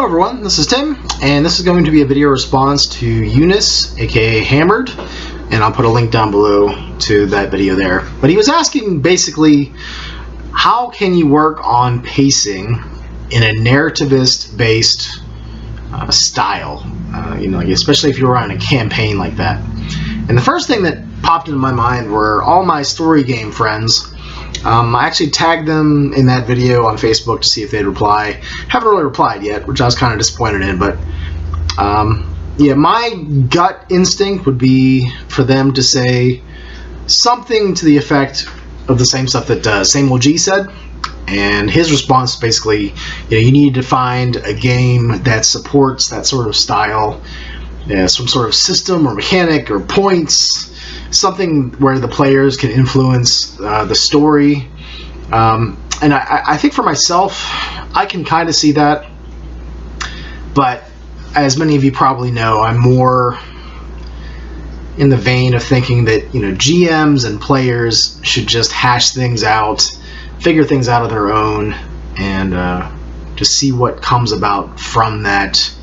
Hello everyone, this is Tim, and this is going to be a video response to Eunice, aka Hammered, and I'll put a link down below to that video there. But he was asking basically, how can you work on pacing in a narrativist based style, especially if you're running a campaign like that. And the first thing that popped into my mind were all my story game friends. I actually tagged them in that video on Facebook to see if they'd reply. Haven't really replied yet, which I was kind of disappointed in, but yeah, my gut instinct would be for them to say something to the effect of the same stuff that Samwise G said. And his response is basically, you need to find a game that supports that sort of style, some sort of system or mechanic or points, something where the players can influence the story. And I think for myself, I can kind of see that, but as many of you probably know, I'm more in the vein of thinking that GMs and players should just hash things out, figure things out of their own, and just see what comes about from that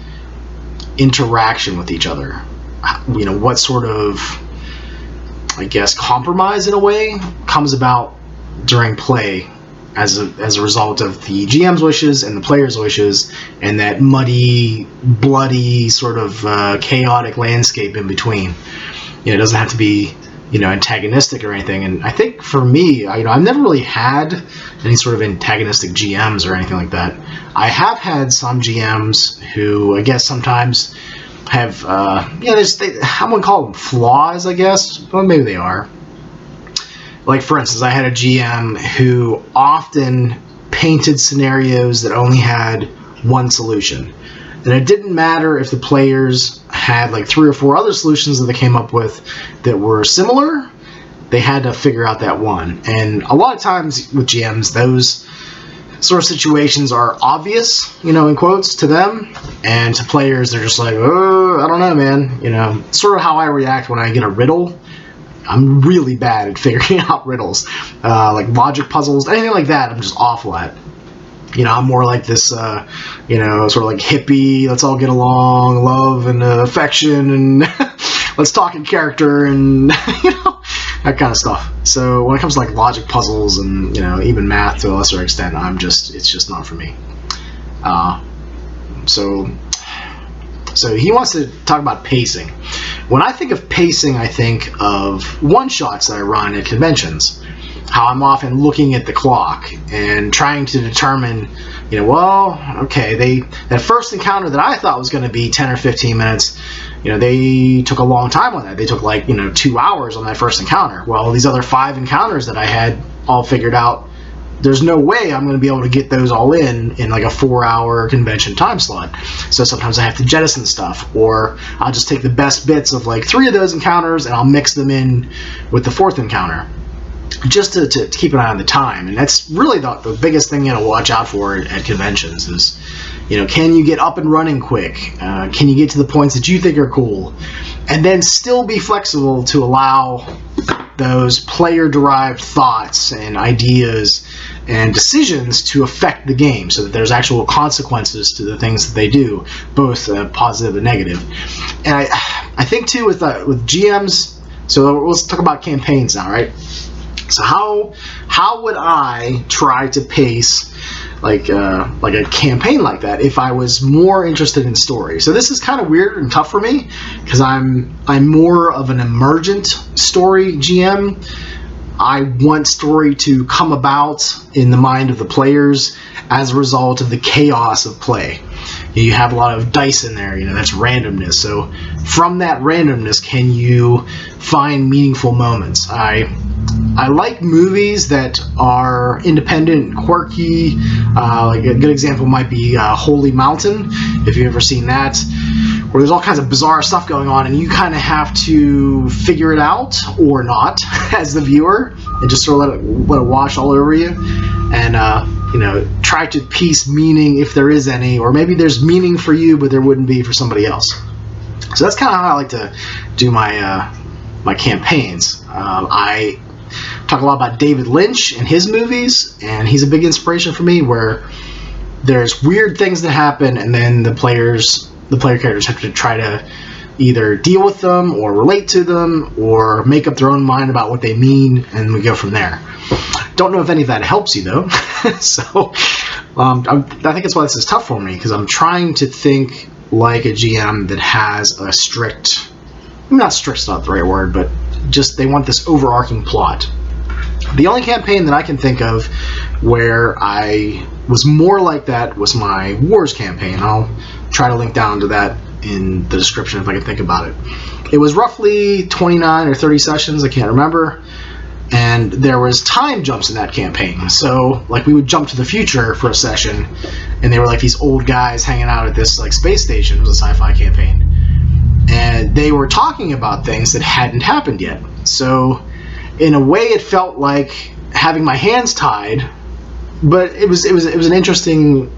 interaction with each other. What sort of, I guess, compromise in a way comes about during play as a result of the GM's wishes and the player's wishes, and that muddy, bloody, sort of chaotic landscape in between. It doesn't have to be antagonistic or anything. And I think for me, I've never really had any sort of antagonistic GMs or anything like that. I have had some GMs who I guess sometimes have I wouldn't call them flaws, I guess, but maybe they are. Like, for instance, I had a GM who often painted scenarios that only had one solution. And it didn't matter if the players had like 3 or 4 other solutions that they came up with that were similar. They had to figure out that one. And a lot of times with GMs, those sort of situations are obvious, in quotes, to them, and to players they're just like, oh, I don't know, man. Sort of how I react when I get a riddle. I'm really bad at figuring out riddles, like logic puzzles, anything like that. I'm just awful at. I'm more like this, sort of like hippie, let's all get along, love and affection, and let's talk in character, and that kind of stuff. So when it comes to like logic puzzles and even math to a lesser extent, it's just not for me. So he wants to talk about pacing. When I think of pacing, I think of one-shots that I run at conventions. How I'm often looking at the clock and trying to determine, that first encounter that I thought was going to be 10 or 15 minutes, they took a long time on that. They took 2 hours on that first encounter. Well, these other 5 encounters that I had all figured out, there's no way I'm going to be able to get those all in like a 4-hour convention time slot. So sometimes I have to jettison stuff, or I'll just take the best bits of 3 of those encounters and I'll mix them in with the 4th encounter, just to keep an eye on the time. And that's really the biggest thing to watch out for at conventions is, can you get up and running quick? Can you get to the points that you think are cool? And then still be flexible to allow those player-derived thoughts and ideas and decisions to affect the game, so that there's actual consequences to the things that they do, both positive and negative. And I think too with GMs, so let's talk about campaigns now, right? So how would I try to pace like a campaign like that if I was more interested in story? So this is kind of weird and tough for me because I'm more of an emergent story GM. I want story to come about in the mind of the players as a result of the chaos of play. You have a lot of dice in there, that's randomness. So from that randomness, can you find meaningful moments? I like movies that are independent, quirky. Like a good example might be Holy Mountain, if you've ever seen that, where there's all kinds of bizarre stuff going on, and you kind of have to figure it out or not as the viewer, and just sort of let it wash all over you, and try to piece meaning if there is any, or maybe there's meaning for you but there wouldn't be for somebody else. So that's kind of how I like to do my campaigns. I talk a lot about David Lynch and his movies, and he's a big inspiration for me, where there's weird things that happen, and then the player characters have to try to either deal with them or relate to them or make up their own mind about what they mean, and we go from there. Don't know if any of that helps you though. So I think that's why this is tough for me, because I'm trying to think like a GM that has a strict, not strict's not the right word, but just they want this overarching plot. The only campaign that I can think of where I was more like that was my Wars campaign. I'll try to link down to that in the description if I can think about it. It was roughly 29 or 30 sessions, I can't remember, and there was time jumps in that campaign. So like we would jump to the future for a session, and they were like these old guys hanging out at this like space station. It was a sci-fi campaign, and they were talking about things that hadn't happened yet. So in a way it felt like having my hands tied, but it was an interesting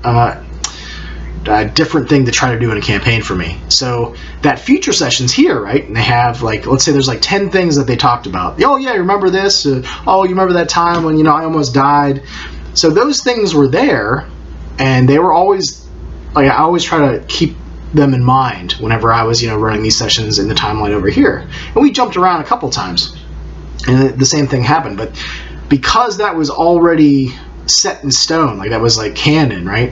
different thing to try to do in a campaign for me. So that future session's here, right? And they have like, let's say there's like 10 things that they talked about. Oh yeah, you remember this? Oh, you remember that time when, I almost died? So those things were there, and they were always, like, I always try to keep them in mind whenever I was, running these sessions in the timeline over here. And we jumped around a couple times, and the same thing happened. But because that was already set in stone, like that was like canon, right?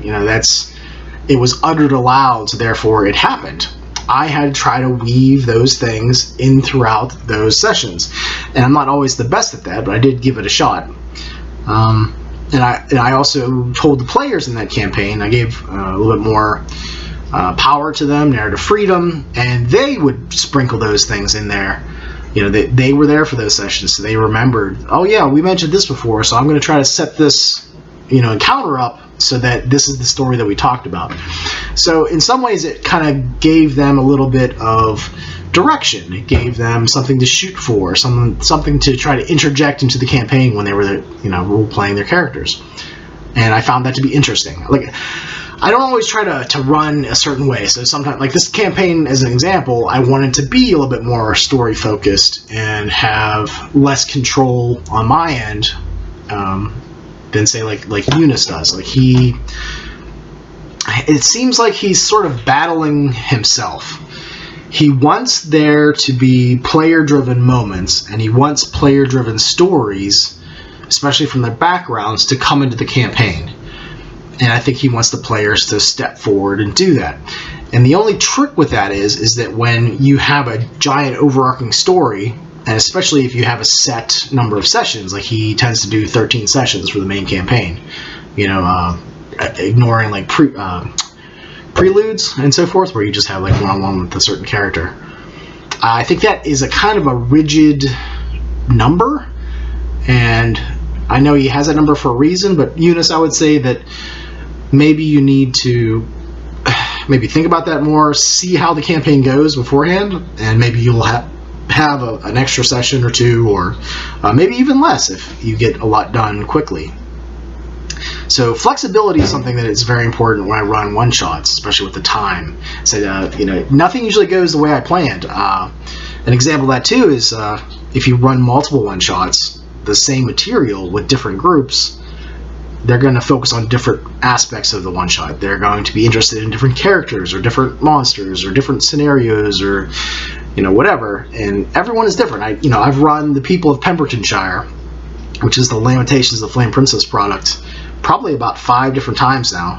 It was uttered aloud, so therefore it happened. I had to try to weave those things in throughout those sessions, and I'm not always the best at that, but I did give it a shot. And I also told the players in that campaign, I gave a little bit more power to them, narrative freedom, and they would sprinkle those things in there. They were there for those sessions, so they remembered, oh yeah, we mentioned this before, so I'm going to try to set this encounter up so that this is the story that we talked about. So in some ways it kind of gave them a little bit of direction. It gave them something to shoot for, something to try to interject into the campaign when they were role playing their characters. And I found that to be interesting. Like, I don't always try to run a certain way. So sometimes, like this campaign as an example, I wanted to be a little bit more story focused and have less control on my end than say like Eunice does. Like it seems like he's sort of battling himself. He wants there to be player-driven moments, and he wants player-driven stories, especially from their backgrounds, to come into the campaign. And I think he wants the players to step forward and do that. And the only trick with that is that when you have a giant overarching story, and especially if you have a set number of sessions, like he tends to do 13 sessions for the main campaign, ignoring like preludes and so forth, where you just have like one-on-one with a certain character. I think that is a kind of a rigid number, and I know he has that number for a reason, but Eunice, I would say that maybe you need to maybe think about that more, see how the campaign goes beforehand, and maybe you'll have an extra session or two, or maybe even less if you get a lot done quickly. So flexibility is something that is very important when I run one-shots, especially with the time. So, nothing usually goes the way I planned. An example of that, too, is if you run multiple one-shots, the same material with different groups, they're going to focus on different aspects of the one-shot. They're going to be interested in different characters or different monsters or different scenarios or whatever, and everyone is different. I've run the people of Pembrooktonshire, which is the Lamentations of the Flame Princess product, probably about 5 different times now.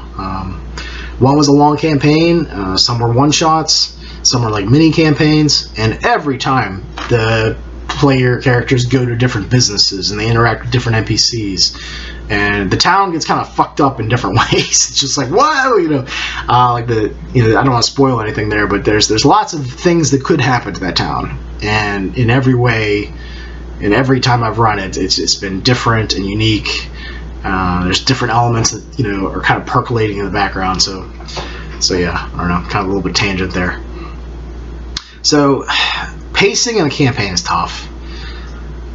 One was a long campaign, some were one-shots, some were like mini campaigns, and every time the player characters go to different businesses and they interact with different NPCs, and the town gets kind of fucked up in different ways. It's just like, whoa, I don't want to spoil anything there, but there's lots of things that could happen to that town, and in every way, and every time I've run it, it's been different and unique. There's different elements that are kind of percolating in the background. So yeah, I don't know, kind of a little bit tangent there. So pacing in a campaign is tough.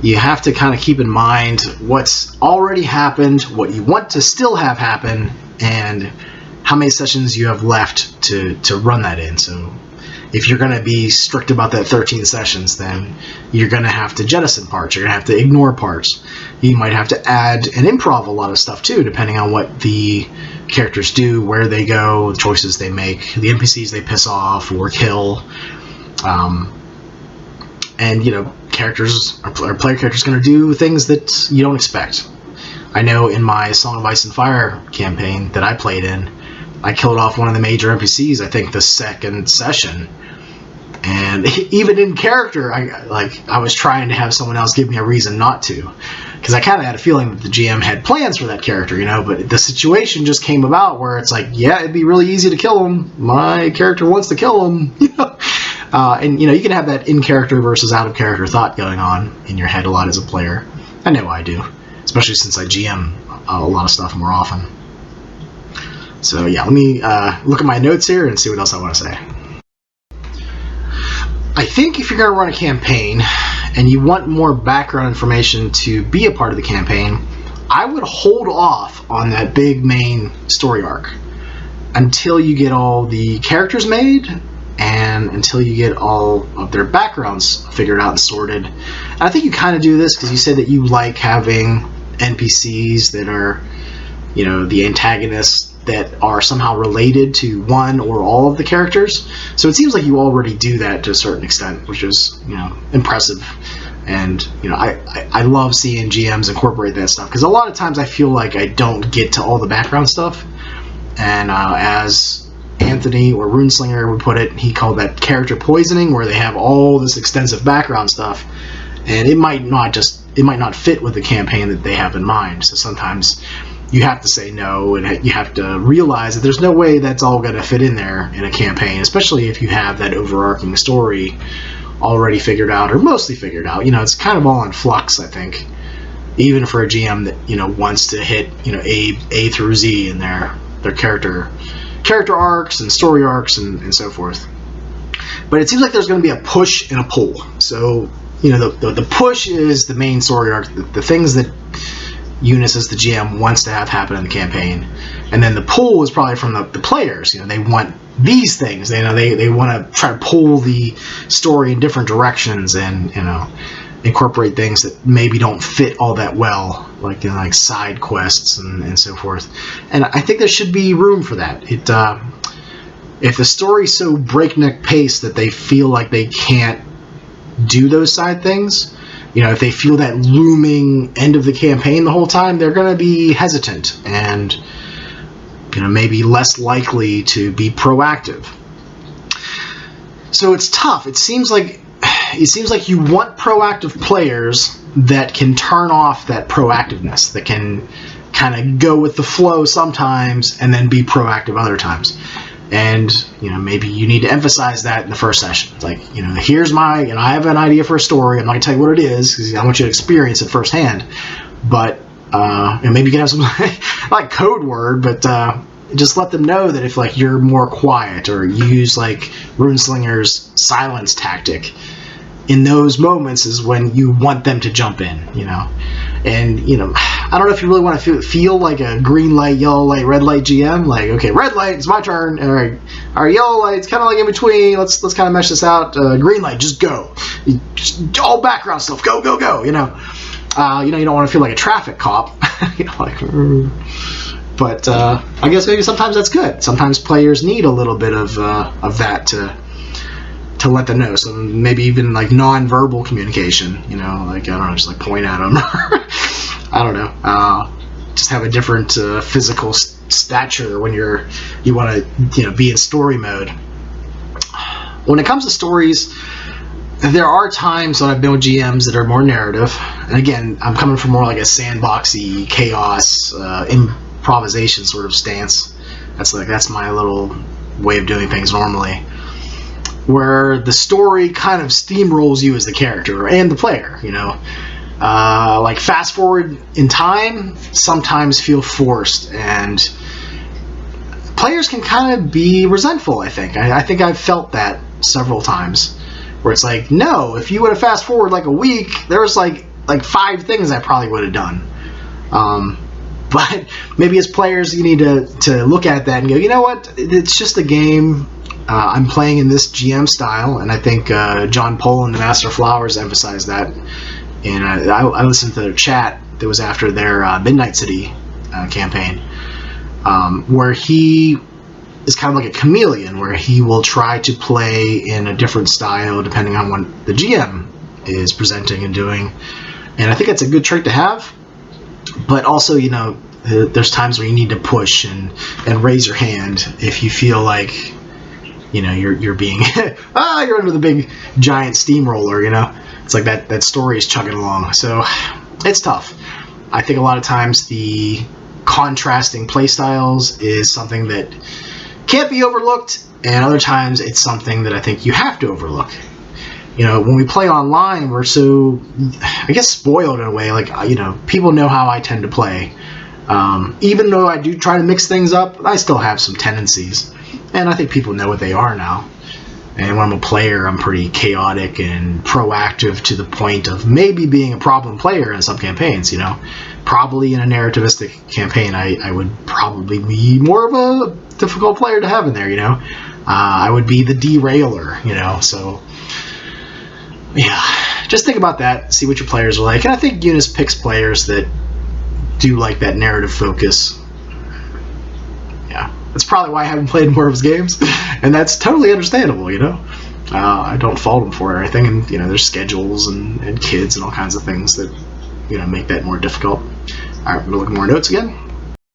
You have to kind of keep in mind what's already happened, what you want to still have happen, and how many sessions you have left to run that in. So if you're going to be strict about that 13 sessions, then you're going to have to jettison parts. You're going to have to ignore parts. You might have to add and improv a lot of stuff too, depending on what the characters do, where they go, the choices they make, the NPCs they piss off or kill. And, you know, characters or player characters going to do things that you don't expect. I know in my Song of Ice and Fire campaign that I played in, I killed off one of the major NPCs, I think the second session. And even in character, I was trying to have someone else give me a reason not to. Because I kind of had a feeling that the GM had plans for that character, you know, but the situation just came about where it's like, yeah, it'd be really easy to kill him. My character wants to kill him, you know. And, you know, you can have that in-character versus out-of-character thought going on in your head a lot as a player. I know I do, especially since I GM a lot of stuff more often. So, yeah, let me look at my notes here and see what else I want to say. I think if you're going to run a campaign and you want more background information to be a part of the campaign, I would hold off on that big main story arc until you get all the characters made and until you get all of their backgrounds figured out and sorted. And I think you kind of do this because you said that you like having NPCs that are, you know, the antagonists that are somehow related to one or all of the characters. So it seems like you already do that to a certain extent, which is, you know, impressive. And, you know, I love seeing GMs incorporate that stuff because a lot of times I feel like I don't get to all the background stuff. And as Anthony or Runeslinger would put it, he called that character poisoning, where they have all this extensive background stuff and it might not fit with the campaign that they have in mind. So sometimes you have to say no, and you have to realize that there's no way that's all going to fit in there in a campaign, especially if you have that overarching story already figured out or mostly figured out. You know, it's kind of all in flux, I think, even for a GM that, you know, wants to hit, you know, A through Z in their character arcs and story arcs and so forth. But it seems like there's going to be a push and a pull. So, you know, the push is the main story arc, the things that Eunice as the GM wants to have happen in the campaign, and then the pull is probably from the players. You know, they want these things. They want to try to pull the story in different directions and, you know, incorporate things that maybe don't fit all that well, like, you know, like side quests and so forth. And I think there should be room for that. If the story's so breakneck pace that they feel like they can't do those side things, you know, if they feel that looming end of the campaign the whole time, they're going to be hesitant and, you know, maybe less likely to be proactive. So it's tough. It seems like you want proactive players that can turn off that proactiveness, that can kind of go with the flow sometimes and then be proactive other times. And, you know, maybe you need to emphasize that in the first session. It's like, you know, here's I have an idea for a story. I'm not going to tell you what it is because I want you to experience it firsthand. But, and maybe you can have some, like code word, but just let them know that if, like, you're more quiet or you use, like, Runeslinger's silence tactic, in those moments is when you want them to jump in, you know. And, you know, I don't know if you really want to feel like a green light, yellow light, red light GM. Like, okay, red light, it's my turn. All right, yellow light, it's kind of like in between. Let's kind of mesh this out. Green light, just go. Just all background stuff, go, go, go. You know, you don't want to feel like a traffic cop. You know, like. But I guess maybe sometimes that's good. Sometimes players need a little bit of that to let them know. So maybe even like non-verbal communication, you know, like, I don't know, just like point at them. I don't know. Just have a different physical stature when you want to, you know, be in story mode. When it comes to stories, there are times when I've been with GMs that are more narrative. And again, I'm coming from more like a sandboxy, chaos, improvisation sort of stance. That's my little way of doing things normally, where the story kind of steamrolls you as the character and the player, you know. Like fast forward in time sometimes feel forced, and players can kind of be resentful, I think. I think I've felt that several times, where it's like, no, if you would have fast forward like a week, there's like 5 things I probably would have done. But maybe as players you need to look at that and go, you know what, it's just a game. I'm playing in this GM style, and I think John Poland and the Master of Flowers emphasized that. And I listened to their chat that was after their Midnight City campaign, where he is kind of like a chameleon, where he will try to play in a different style depending on what the GM is presenting and doing. And I think that's a good trait to have. But also, you know, there's times where you need to push and raise your hand if you feel like, you know, you're being you're under the big giant steamroller, you know. It's like that story is chugging along. So it's tough. I think a lot of times the contrasting play styles is something that can't be overlooked, and other times it's something that I think you have to overlook. You know, when we play online, we're so, I guess, spoiled in a way. Like, you know, people know how I tend to play. Even though I do try to mix things up, I still have some tendencies. And I think people know what they are now. And when I'm a player, I'm pretty chaotic and proactive to the point of maybe being a problem player in some campaigns, you know. Probably in a narrativistic campaign, I would probably be more of a difficult player to have in there, you know. I would be the derailer, you know, so... yeah, just think about that, see what your players are like. And I think Eunice picks players that do like that narrative focus. Yeah, that's probably why I haven't played more of his games, and that's totally understandable, you know. I don't fault him for it or anything, and, you know, there's schedules and kids and all kinds of things that, you know, make that more difficult. All right, we're going to look at more notes again.